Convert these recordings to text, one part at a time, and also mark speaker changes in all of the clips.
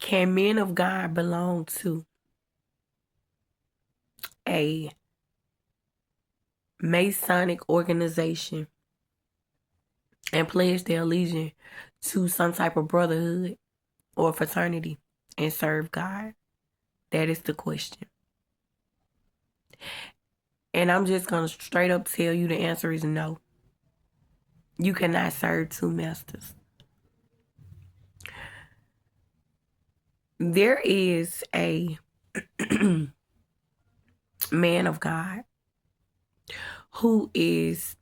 Speaker 1: Can men of God belong to a Masonic organization and pledge their allegiance to some type of brotherhood or fraternity and serve God? That is the question. And I'm just going to straight up tell you the answer is no. You cannot serve two masters. There is a man of God who is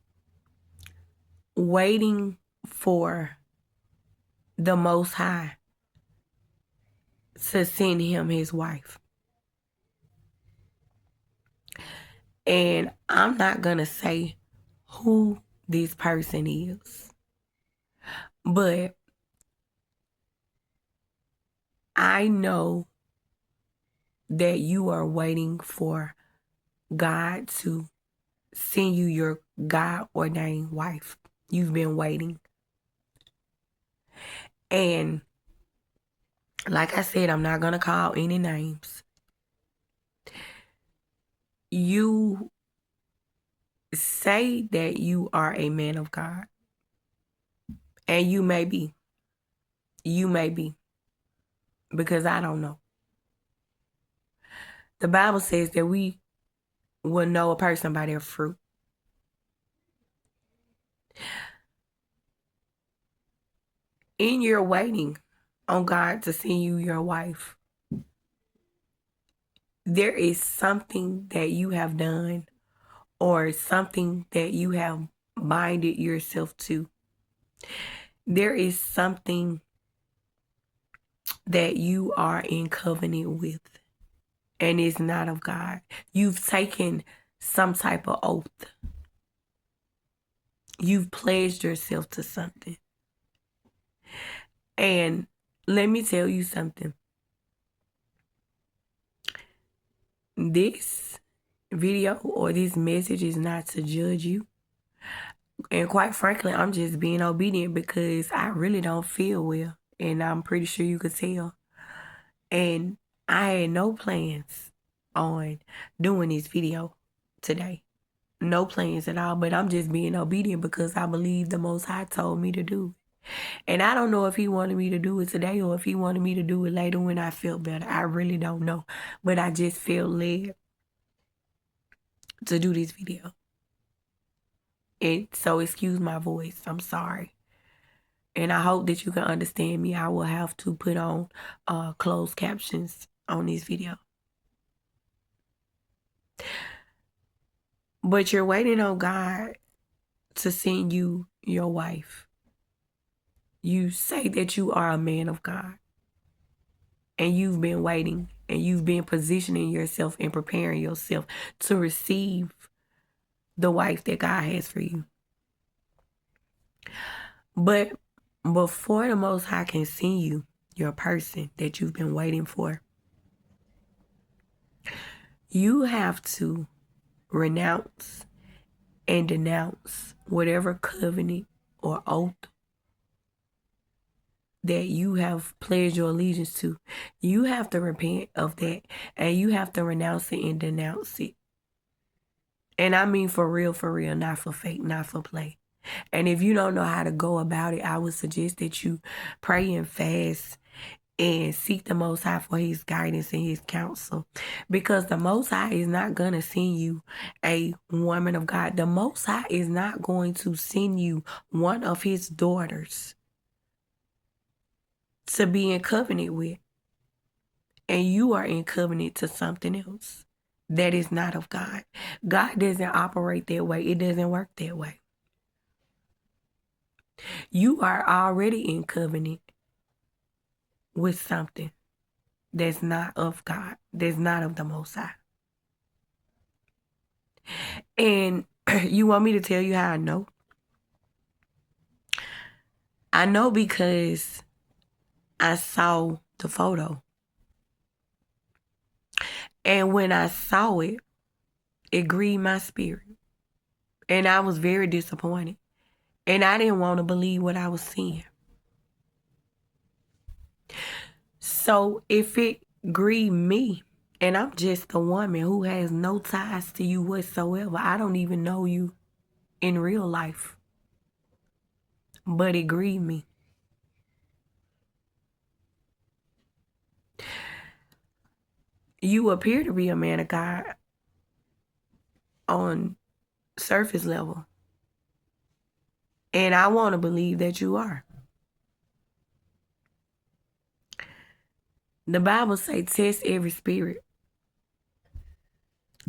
Speaker 1: waiting for the Most High to send him his wife. And I'm not going to say who this person is, but I know that you are waiting for God to send you your God-ordained wife. You've been waiting. And like I said, I'm not going to call any names. You say that you are a man of God. And you may be. You may be. Because I don't know. The Bible says that we will know a person by their fruit. In your waiting on God to send you your wife, there is something that you have done or something that you have binded yourself to. There is something that you are in covenant with, and it's not of God. You've taken some type of oath. You've pledged yourself to something. And let me tell you something. This video or this message is not to judge you. And quite frankly, I'm just being obedient because I really don't feel well. And I'm pretty sure you could tell. And I had no plans on doing this video today. No plans at all. But I'm just being obedient because I believe the Most High told me to do it. And I don't know if he wanted me to do it today or if he wanted me to do it later when I felt better. I really don't know. But I just felt led to do this video. And so excuse my voice. I'm sorry. And I hope that you can understand me. I will have to put on closed captions on this video. But you're waiting on God to send you your wife. You say that you are a man of God. And you've been waiting. And you've been positioning yourself and preparing yourself to receive the wife that God has for you. But before the Most High can send you your person that you've been waiting for, you have to renounce and denounce whatever covenant or oath that you have pledged your allegiance to. You have to repent of that, and you have to renounce it and denounce it. And I mean for real, not for fake, not for play. And if you don't know how to go about it, I would suggest that you pray and fast and seek the Most High for his guidance and his counsel. Because the Most High is not going to send you a woman of God. The Most High is not going to send you one of his daughters to be in covenant with. And you are in covenant to something else that is not of God. God doesn't operate that way. It doesn't work that way. You are already in covenant with something that's not of God, that's not of the Most High. And you want me to tell you how I know? I know because I saw the photo. And when I saw it, it grieved my spirit. And I was very disappointed. And I didn't want to believe what I was seeing. So if it grieved me, and I'm just a woman who has no ties to you whatsoever, I don't even know you in real life, but it grieved me. You appear to be a man of God on surface level, and I want to believe that you are. The Bible says test every spirit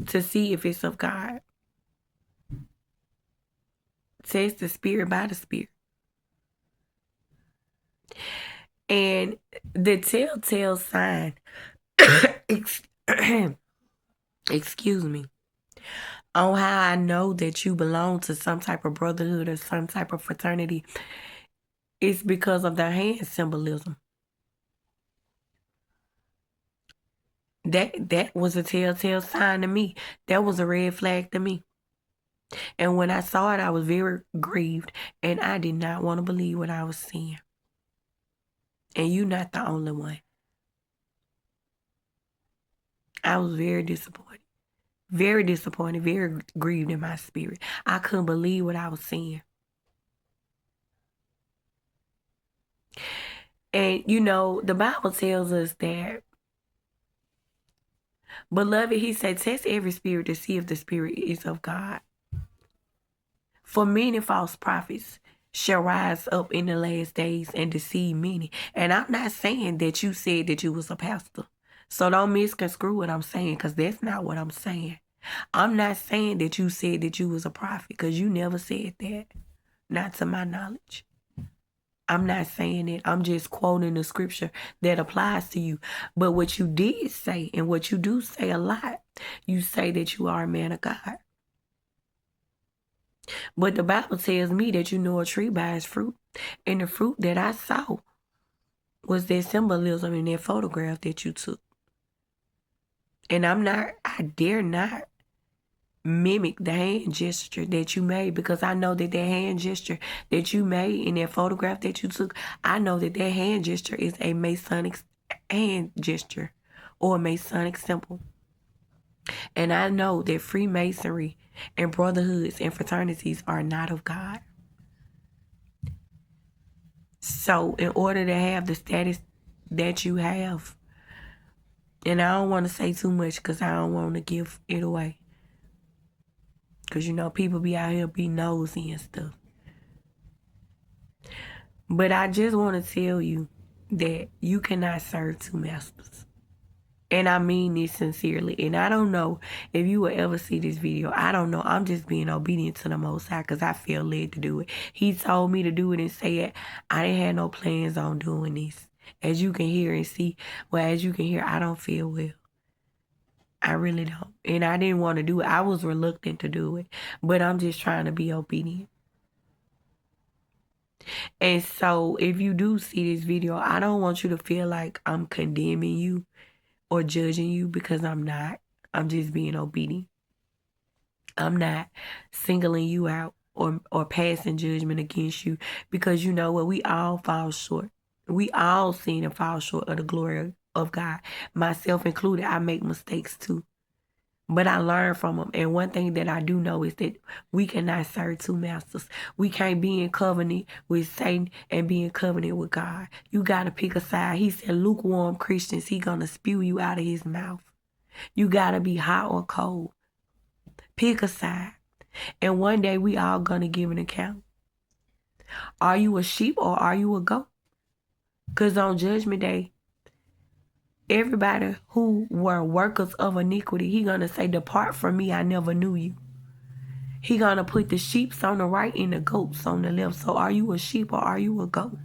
Speaker 1: to see if it's of God. Test the spirit by the spirit. And the telltale sign, excuse me, on how I know that you belong to some type of brotherhood or some type of fraternity is because of the hand symbolism. That was a telltale sign to me. That was a red flag to me. And when I saw it, I was very grieved, and I did not want to believe what I was seeing. And you're not the only one. I was very disappointed. Very disappointed, very grieved in my spirit. I couldn't believe what I was seeing. And, you know, the Bible tells us that, beloved, he said, test every spirit to see if the spirit is of God. For many false prophets shall rise up in the last days and deceive many. And I'm not saying that you said that you was a pastor. So don't misconstrue what I'm saying, because that's not what I'm saying. I'm not saying that you said that you was a prophet, because you never said that. Not to my knowledge. I'm not saying it. I'm just quoting the scripture that applies to you. But what you did say, and what you do say a lot, you say that you are a man of God. But the Bible tells me that you know a tree by its fruit. And the fruit that I saw was that symbolism in that photograph that you took. And I dare not mimic the hand gesture that you made, because I know that hand gesture that you made in that photograph that you took, I know that hand gesture is a Masonic hand gesture or a Masonic symbol. And I know that Freemasonry and brotherhoods and fraternities are not of God. So in order to have the status that you have, and I don't want to say too much because I don't want to give it away, because, you know, people be out here be nosy and stuff. But I just want to tell you that you cannot serve two masters. And I mean this sincerely. And I don't know if you will ever see this video. I don't know. I'm just being obedient to the Most High because I feel led to do it. He told me to do it and say it. I didn't have no plans on doing this. As you can hear and see, well, as you can hear, I don't feel well. I really don't. And I didn't want to do it. I was reluctant to do it. But I'm just trying to be obedient. And so if you do see this video, I don't want you to feel like I'm condemning you or judging you, because I'm not. I'm just being obedient. I'm not singling you out or passing judgment against you, because you know what? We all fall short. We all sin and fall short of the glory of God. Myself included, I make mistakes too. But I learn from them. And one thing that I do know is that we cannot serve two masters. We can't be in covenant with Satan and be in covenant with God. You got to pick a side. He said lukewarm Christians, he going to spew you out of his mouth. You got to be hot or cold. Pick a side. And one day we all going to give an account. Are you a sheep or are you a goat? Because on Judgment Day, everybody who were workers of iniquity, he going to say, depart from me, I never knew you. He going to put the sheep on the right and the goats on the left. So are you a sheep or are you a goat?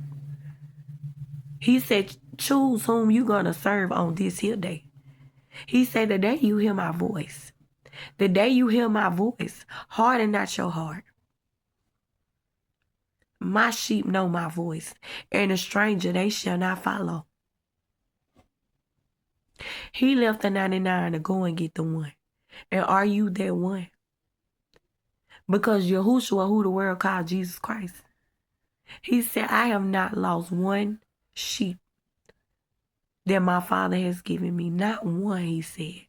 Speaker 1: He said, choose whom you going to serve on this here day. He said, the day you hear my voice, the day you hear my voice, harden not your heart. My sheep know my voice, and a stranger they shall not follow. He left the 99 to go and get the one. And are you that one? Because Yahushua, who the world called Jesus Christ, he said, I have not lost one sheep that my Father has given me. Not one, he said.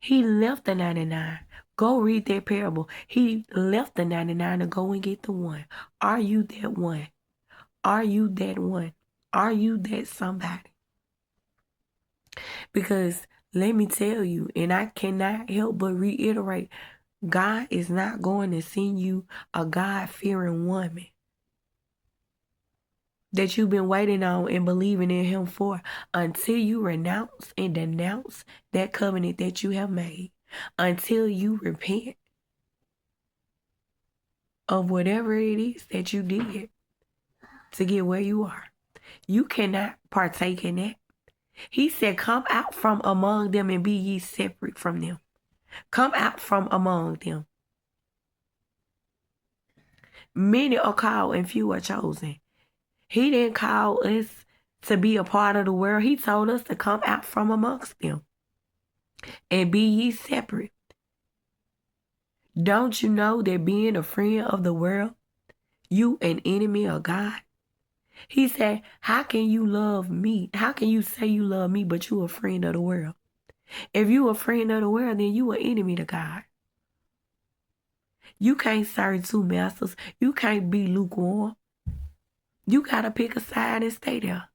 Speaker 1: He left the 99. Go read that parable. He left the 99 to go and get the one. Are you that one? Are you that one? Are you that somebody? Because let me tell you, and I cannot help but reiterate, God is not going to send you a God-fearing woman that you've been waiting on and believing in him for until you renounce and denounce that covenant that you have made, until you repent of whatever it is that you did to get where you are. You cannot partake in that. He said, come out from among them and be ye separate from them. Come out from among them. Many are called and few are chosen. He didn't call us to be a part of the world. He told us to come out from amongst them and be ye separate. Don't you know that being a friend of the world, you an enemy of God? He said, how can you love me? How can you say you love me, but you a friend of the world? If you a friend of the world, then you an enemy to God. You can't serve two masters. You can't be lukewarm. You got to pick a side and stay there.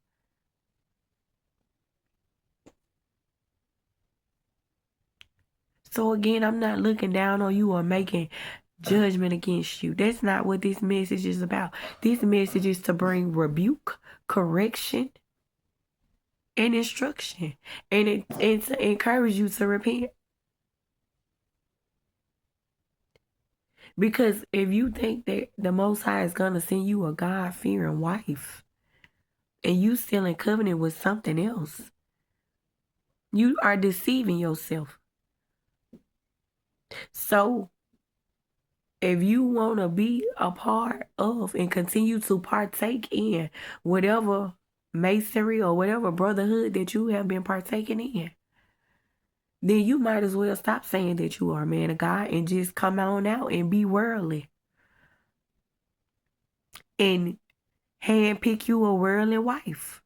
Speaker 1: So again, I'm not looking down on you or making judgment against you. That's not what this message is about. This message is to bring rebuke, correction, and instruction. And to encourage you to repent. Because if you think that the Most High is going to send you a God-fearing wife and you still in covenant with something else, you are deceiving yourself. So if you want to be a part of and continue to partake in whatever masonry or whatever brotherhood that you have been partaking in, then you might as well stop saying that you are a man of God and just come on out and be worldly. And handpick you a worldly wife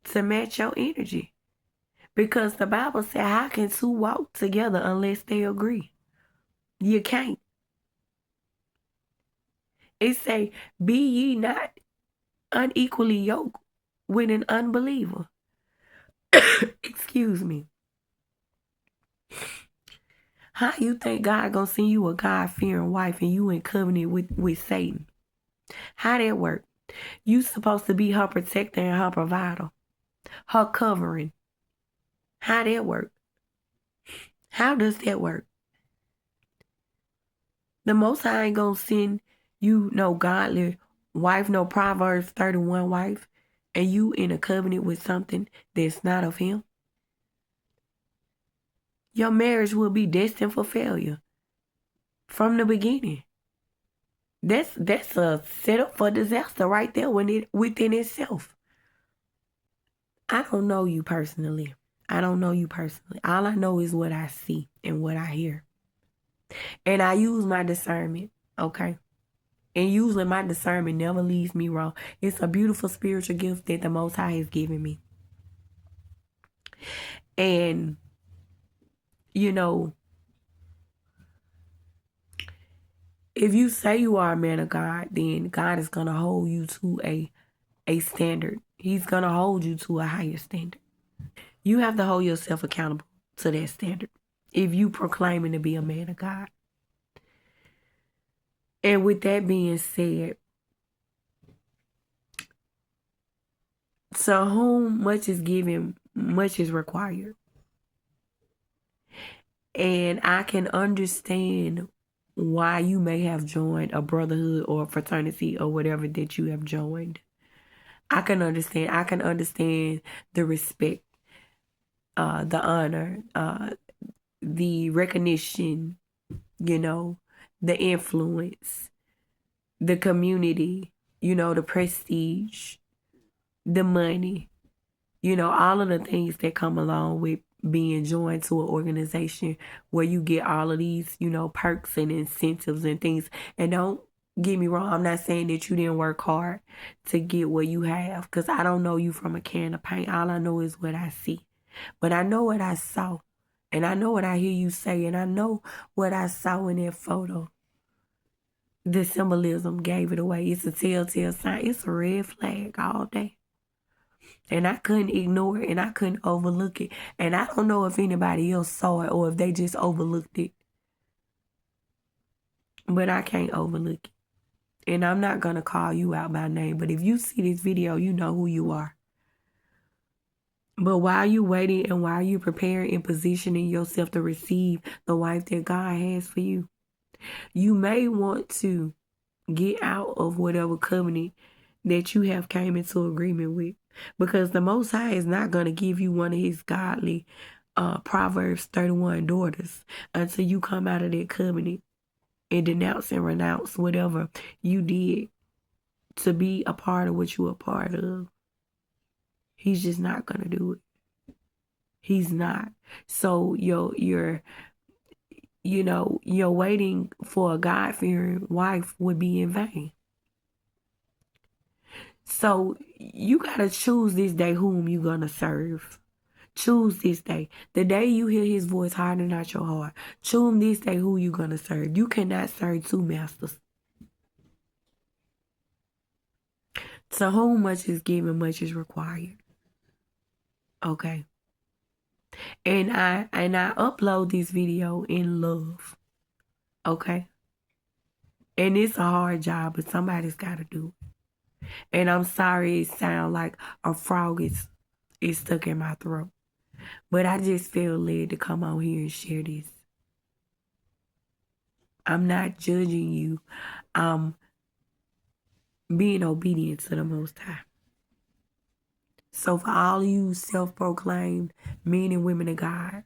Speaker 1: to match your energy. Because the Bible said, how can two walk together unless they agree? You can't. It say, be ye not unequally yoked with an unbeliever. Excuse me. How you think God gonna send you a God-fearing wife and you in covenant with Satan? How that work? You supposed to be her protector and her provider, her covering. How that work? How does that work? The Most High ain't gonna send you no godly wife, no Proverbs 31 wife, and you in a covenant with something that's not of him. Your marriage will be destined for failure from the beginning. That's a setup for disaster right there within itself. I don't know you personally. All I know is what I see and what I hear. And I use my discernment, okay? And usually my discernment never leads me wrong. It's a beautiful spiritual gift that the Most High has given me. And, you know, if you say you are a man of God, then God is going to hold you to a standard. He's going to hold you to a higher standard. You have to hold yourself accountable to that standard if you proclaiming to be a man of God. And with that being said, to whom much is given, much is required. And I can understand why you may have joined a brotherhood or a fraternity or whatever that you have joined. I can understand. I can understand the respect, the honor, the recognition, you know, the influence, the community, you know, the prestige, the money, you know, all of the things that come along with being joined to an organization where you get all of these, you know, perks and incentives and things. And don't get me wrong, I'm not saying that you didn't work hard to get what you have, because I don't know you from a can of paint. All I know is what I see. But I know what I saw, and I know what I hear you say, and I know what I saw in that photo. The symbolism gave it away. It's a telltale sign. It's a red flag all day. And I couldn't ignore it, and I couldn't overlook it. And I don't know if anybody else saw it or if they just overlooked it. But I can't overlook it. And I'm not going to call you out by name. But if you see this video, you know who you are. But while you waiting and while you preparing and positioning yourself to receive the wife that God has for you, you may want to get out of whatever covenant that you have came into agreement with. Because the Most High is not going to give you one of his godly Proverbs 31 daughters until you come out of that covenant and denounce and renounce whatever you did to be a part of what you a part of. He's just not going to do it. He's not. So you're waiting for a God-fearing wife would be in vain. So you got to choose this day whom you're going to serve. Choose this day. The day you hear his voice, harden not your heart. Choose this day who you're going to serve. You cannot serve two masters. To whom much is given, much is required. Okay. And I upload this video in love. Okay. And it's a hard job, but somebody's got to do it. And I'm sorry it sounds like a frog is stuck in my throat. But I just feel led to come on here and share this. I'm not judging you. I'm being obedient to the Most High. So for all you self-proclaimed men and women of God,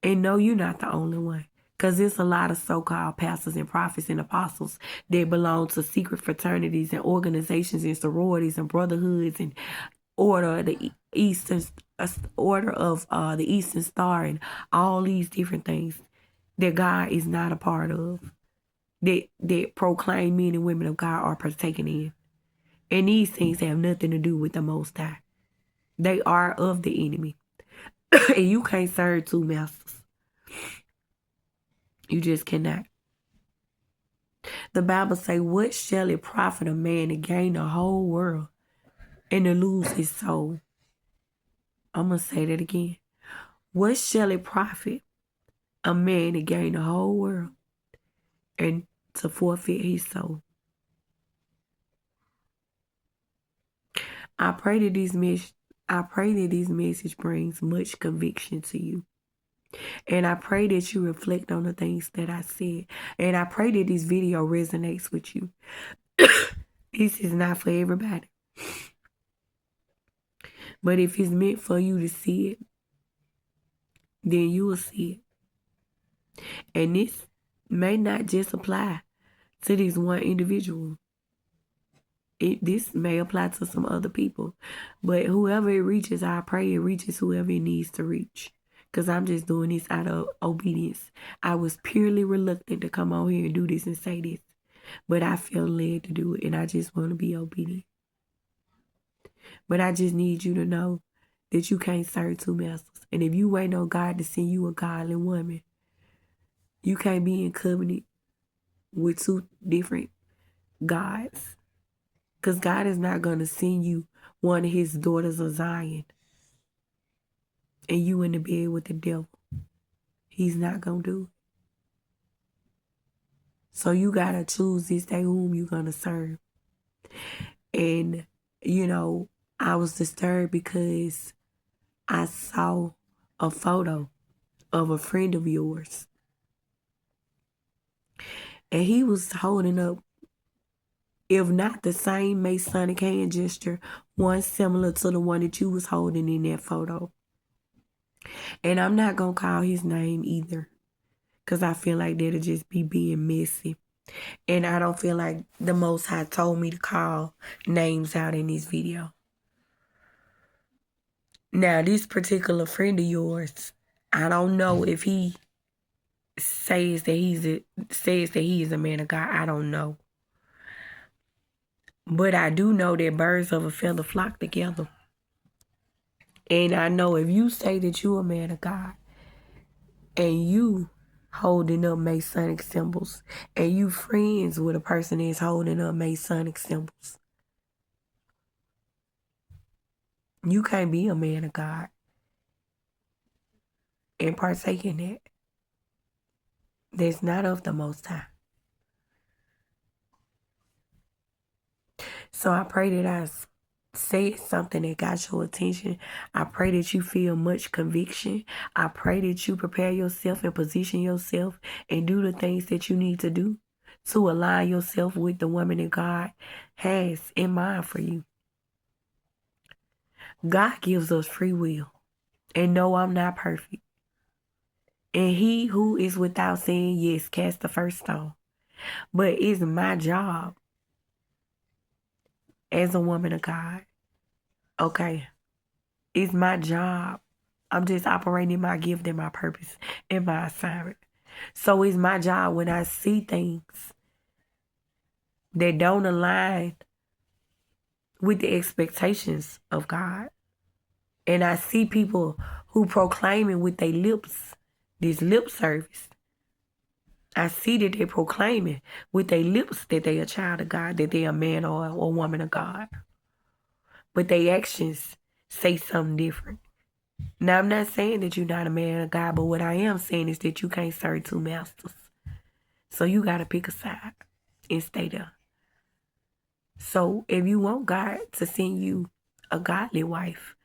Speaker 1: and no, you're not the only one. Because there's a lot of so-called pastors and prophets and apostles that belong to secret fraternities and organizations and sororities and brotherhoods and order of the Eastern Star and all these different things that God is not a part of, that proclaim men and women of God are partaking in. And these things have nothing to do with the Most High. They are of the enemy. And you can't serve two masters. You just cannot. The Bible say, what shall it profit a man to gain the whole world and to lose his soul? I'm going to say that again. What shall it profit a man to gain the whole world and to forfeit his soul? I pray that this message brings much conviction to you. And I pray that you reflect on the things that I said. And I pray that this video resonates with you. This is not for everybody. But if it's meant for you to see it, then you will see it. And this may not just apply to this one individual. This may apply to some other people. But whoever it reaches, I pray it reaches whoever it needs to reach. Because I'm just doing this out of obedience. I was purely reluctant to come on here and do this and say this. But I feel led to do it. And I just want to be obedient. But I just need you to know that you can't serve two masters. And if you wait on God to send you a godly woman, you can't be in covenant with two different gods. Because God is not going to send you one of his daughters of Zion and you in the bed with the devil. He's not going to do it. So you got to choose this day whom you're going to serve. And, I was disturbed because I saw a photo of a friend of yours. And he was holding up, if not the same Masonic hand gesture, one similar to the one that you was holding in that photo. And I'm not going to call his name either, because I feel like that'll just be being messy. And I don't feel like the Most High told me to call names out in this video. Now, this particular friend of yours, I don't know if he says that he is a man of God. I don't know. But I do know that birds of a feather flock together. And I know if you say that you a man of God and you holding up Masonic symbols and you friends with a person that's holding up Masonic symbols, you can't be a man of God and partake in that. That's not of the Most High. So I pray that I said something that got your attention. I pray that you feel much conviction. I pray that you prepare yourself and position yourself and do the things that you need to do to align yourself with the woman that God has in mind for you. God gives us free will. And no, I'm not perfect. And he who is without sin, yes, cast the first stone. But it's my job as a woman of God. Okay. It's my job. I'm just operating my gift and my purpose and my assignment. So it's my job when I see things that don't align with the expectations of God. And I see people who proclaim it with their lips, this lip service. I see that they proclaiming with their lips that they a child of God, that they a man or a woman of God. But their actions say something different. Now, I'm not saying that you're not a man of God, but what I am saying is that you can't serve two masters. So you got to pick a side and stay there. So if you want God to send you a godly wife,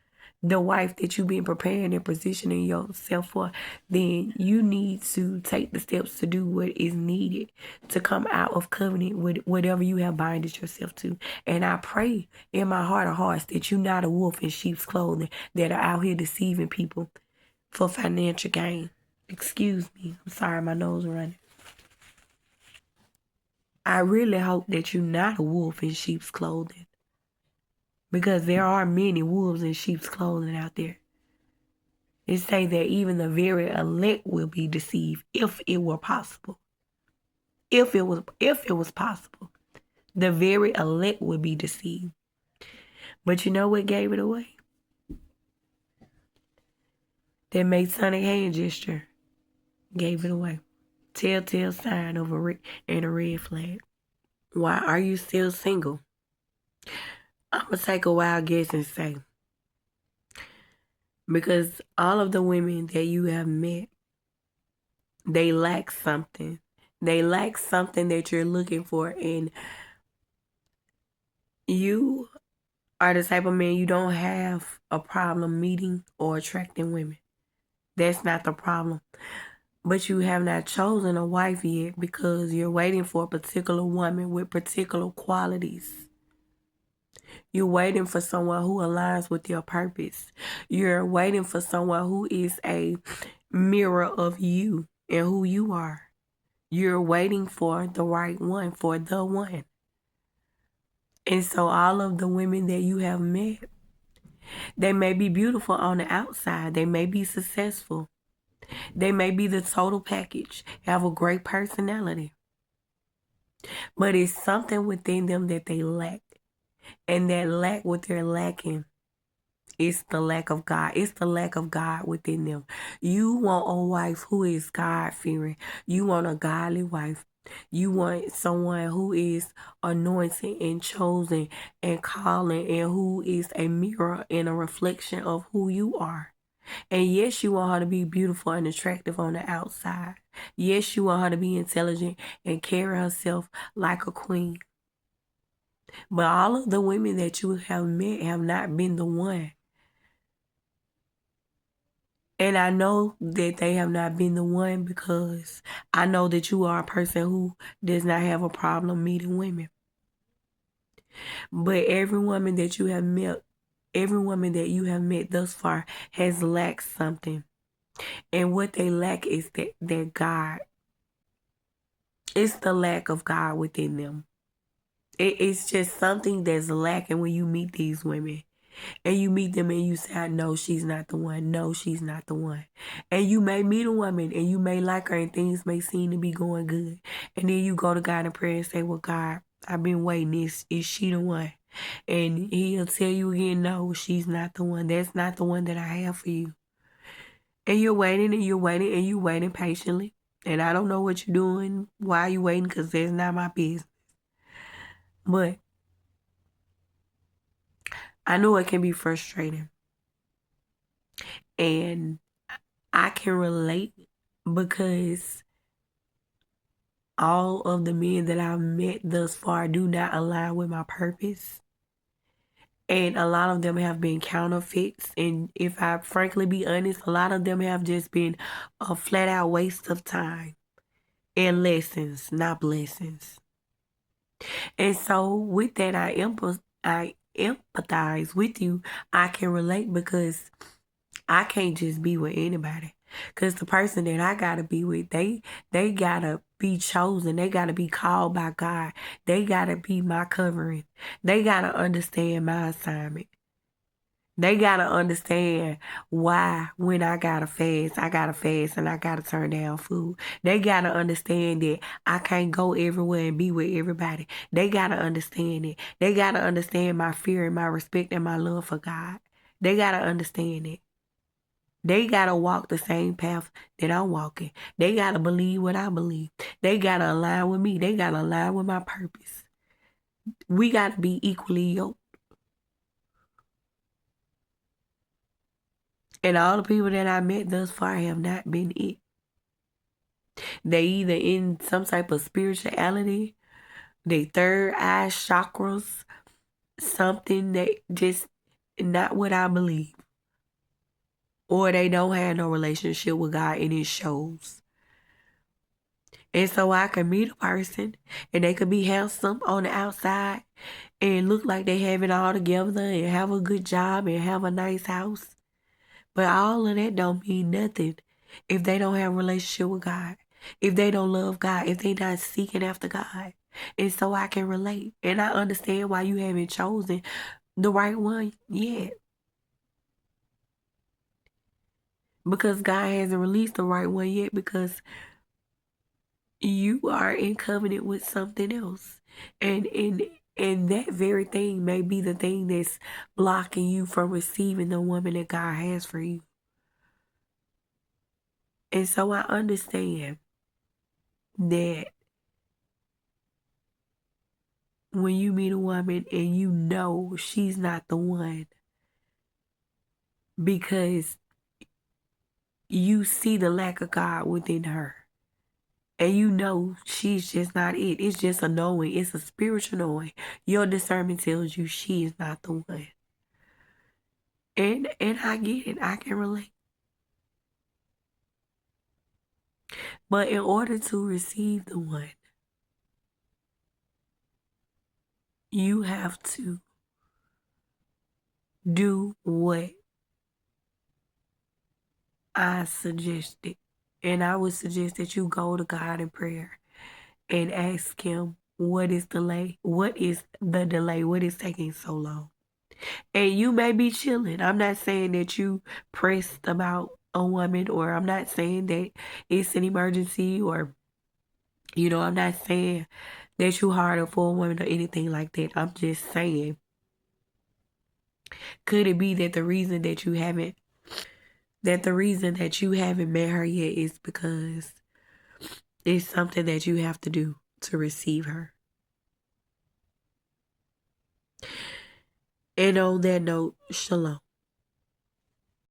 Speaker 1: the wife that you've been preparing and positioning yourself for, then you need to take the steps to do what is needed to come out of covenant with whatever you have binded yourself to. And I pray in my heart of hearts that you're not a wolf in sheep's clothing that are out here deceiving people for financial gain. Excuse me. I'm sorry, my nose running. I really hope that you're not a wolf in sheep's clothing. Because there are many wolves in sheep's clothing out there. It say that even the very elect will be deceived if it were possible. If it was possible, the very elect would be deceived. But you know what gave it away? That Masonic hand gesture gave it away. Telltale sign of a red flag. Why are you still single? I'm going to take a wild guess and say, because all of the women that you have met, they lack something. They lack something that you're looking for. And you are the type of man, you don't have a problem meeting or attracting women. That's not the problem. But you have not chosen a wife yet because you're waiting for a particular woman with particular qualities. You're waiting for someone who aligns with your purpose. You're waiting for someone who is a mirror of you and who you are. You're waiting for the right one, for the one. And so all of the women that you have met, they may be beautiful on the outside. They may be successful. They may be the total package, have a great personality. But it's something within them that they lack. And that lack, what they're lacking, is the lack of God. It's the lack of God within them. You want a wife who is God-fearing. You want a godly wife. You want someone who is anointed and chosen and calling and who is a mirror and a reflection of who you are. And yes, you want her to be beautiful and attractive on the outside. Yes, you want her to be intelligent and carry herself like a queen. But all of the women that you have met have not been the one. And I know that they have not been the one because I know that you are a person who does not have a problem meeting women. But every woman that you have met, every woman that you have met thus far has lacked something. And what they lack is that God. It's the lack of God within them. It's just something that's lacking when you meet these women. And you meet them and you say, no, she's not the one. No, she's not the one. And you may meet a woman and you may like her and things may seem to be going good. And then you go to God in prayer and say, well, God, I've been waiting. Is she the one? And he'll tell you again, no, she's not the one. That's not the one that I have for you. And you're waiting and you're waiting and you're waiting patiently. And I don't know what you're doing, why you waiting, because that's not my business. But I know it can be frustrating. And I can relate because all of the men that I've met thus far do not align with my purpose. And a lot of them have been counterfeits. And if I frankly be honest, a lot of them have just been a flat out waste of time and lessons, not blessings. And so with that, I empathize with you. I can relate because I can't just be with anybody. Because the person that I gotta be with, they gotta be chosen. They gotta be called by God. They gotta be my covering. They gotta understand my assignment. They gotta understand why when I gotta fast and I gotta turn down food. They gotta understand that I can't go everywhere and be with everybody. They gotta understand it. They gotta understand my fear and my respect and my love for God. They gotta understand it. They gotta walk the same path that I'm walking. They gotta believe what I believe. They gotta align with me. They gotta align with my purpose. We gotta be equally yoked. And all the people that I met thus far have not been it. They either in some type of spirituality, they third eye chakras, something that just not what I believe. Or they don't have no relationship with God and it shows. And so I can meet a person and they could be handsome on the outside and look like they have it all together and have a good job and have a nice house. But all of that don't mean nothing if they don't have a relationship with God, if they don't love God, if they not seeking after God. And so I can relate. And I understand why you haven't chosen the right one yet. Because God hasn't released the right one yet because you are in covenant with something else. And that very thing may be the thing that's blocking you from receiving the woman that God has for you. And so I understand that when you meet a woman and you know she's not the one because you see the lack of God within her. And you know she's just not it. It's just a knowing. It's a spiritual knowing. Your discernment tells you she is not the one. And I get it. I can relate. But in order to receive the one, you have to do what I suggested. And I would suggest that you go to God in prayer and ask him, what is delay? What is the delay? What is taking so long? And you may be chilling. I'm not saying that you pressed about a woman, or I'm not saying that it's an emergency, or, I'm not saying that you harder for a woman or anything like that. I'm just saying, could it be that the reason that you haven't met her yet is because it's something that you have to do to receive her? And on that note, shalom.